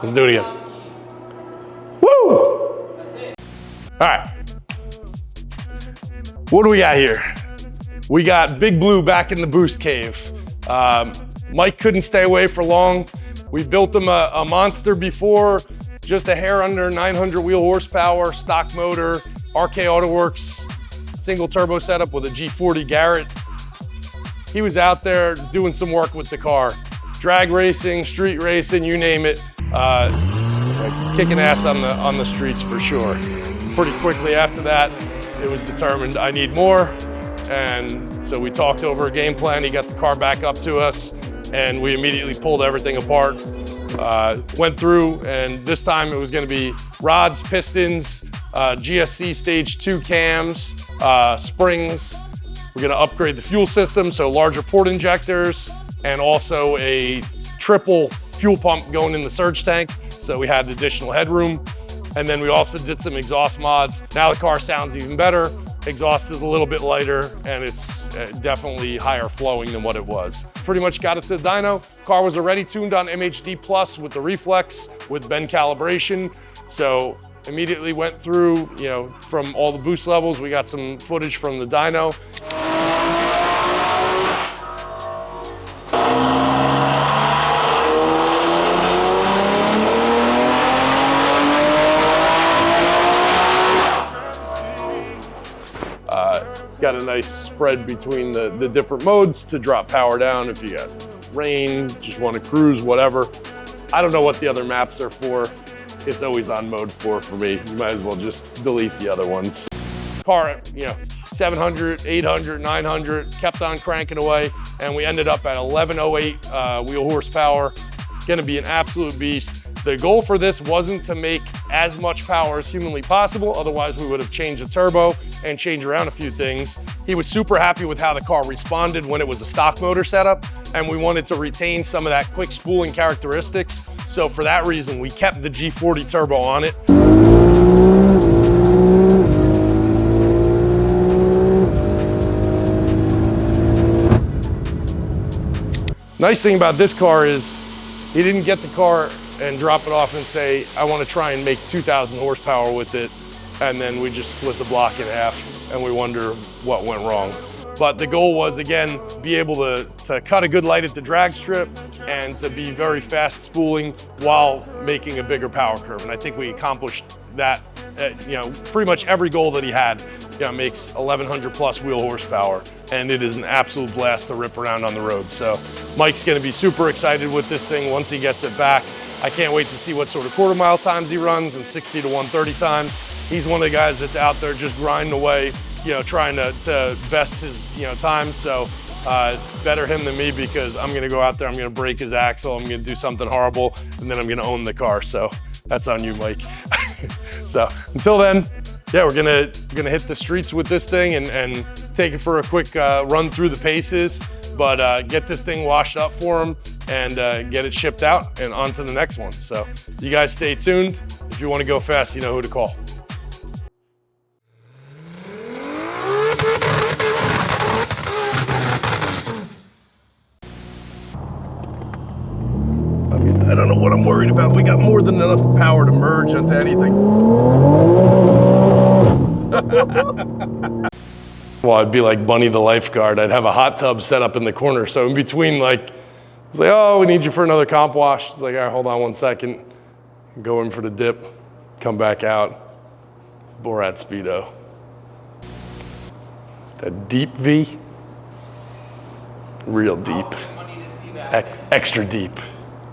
Let's do it again. Woo! All right. What do we got here? We got Big Blue back in the boost cave. Mike couldn't stay away for long. We built him a monster before, just a hair under 900 wheel horsepower, stock motor, RK AutoWerks, single turbo setup with a G40 Garrett. He was out there doing some work with the car. Drag racing, street racing, you name it. Kicking ass on the streets for sure. Pretty quickly after that, it was determined I need more. And so we talked over a game plan. He got the car back up to us and we immediately pulled everything apart. Went through, and this time it was gonna be rods, pistons, GSC stage 2 cams, springs. We're gonna upgrade the fuel system, so larger port injectors, and also a triple fuel pump going in the surge tank, so we had additional headroom. And then we also did some exhaust mods. Now the car sounds even better. Exhaust is a little bit lighter, and it's definitely higher flowing than what it was. Pretty much got it to the dyno. Car was already tuned on MHD Plus with the Reflex with Ben Calibration. So immediately went through, from all the boost levels. We got some footage from the dyno. Got a nice spread between the different modes to drop power down if you got rain, just want to cruise, whatever. I don't know what the other maps are for. It's always on mode 4 for me. You might as well just delete the other ones. Car, 700, 800, 900, kept on cranking away, and we ended up at 1108 wheel horsepower. Gonna be an absolute beast. The goal for this wasn't to make as much power as humanly possible, otherwise we would have changed the turbo and changed around a few things. He was super happy with how the car responded when it was a stock motor setup, and we wanted to retain some of that quick spooling characteristics. So for that reason, we kept the G40 turbo on it. Nice thing about this car is he didn't get the car and drop it off and say, I want to try and make 2,000 horsepower with it. And then we just split the block in half and we wonder what went wrong. But the goal was, again, be able to cut a good light at the drag strip and to be very fast spooling while making a bigger power curve. And I think we accomplished that, pretty much every goal that he had. Makes 1,100 plus wheel horsepower, and it is an absolute blast to rip around on the road. So Mike's gonna be super excited with this thing once he gets it back. I can't wait to see what sort of quarter-mile times he runs and 60 to 130 times. He's one of the guys that's out there just grinding away, trying to best his, time. So better him than me, because I'm gonna go out there, I'm gonna break his axle, I'm gonna do something horrible, and then I'm gonna own the car. So that's on you, Mike. So until then, yeah, we're gonna hit the streets with this thing and take it for a quick run through the paces, but get this thing washed up for him and get it shipped out and on to the next one. So you guys stay tuned. If you want to go fast, you know who to call. I don't know what I'm worried about. We got more than enough power to merge onto anything. Well, I'd be like Bunny the lifeguard. I'd have a hot tub set up in the corner. So in between, it's like, oh, we need you for another comp wash. It's like, all right, hold on 1 second. Go in for the dip, come back out. Borat Speedo. That deep V, real deep, extra deep.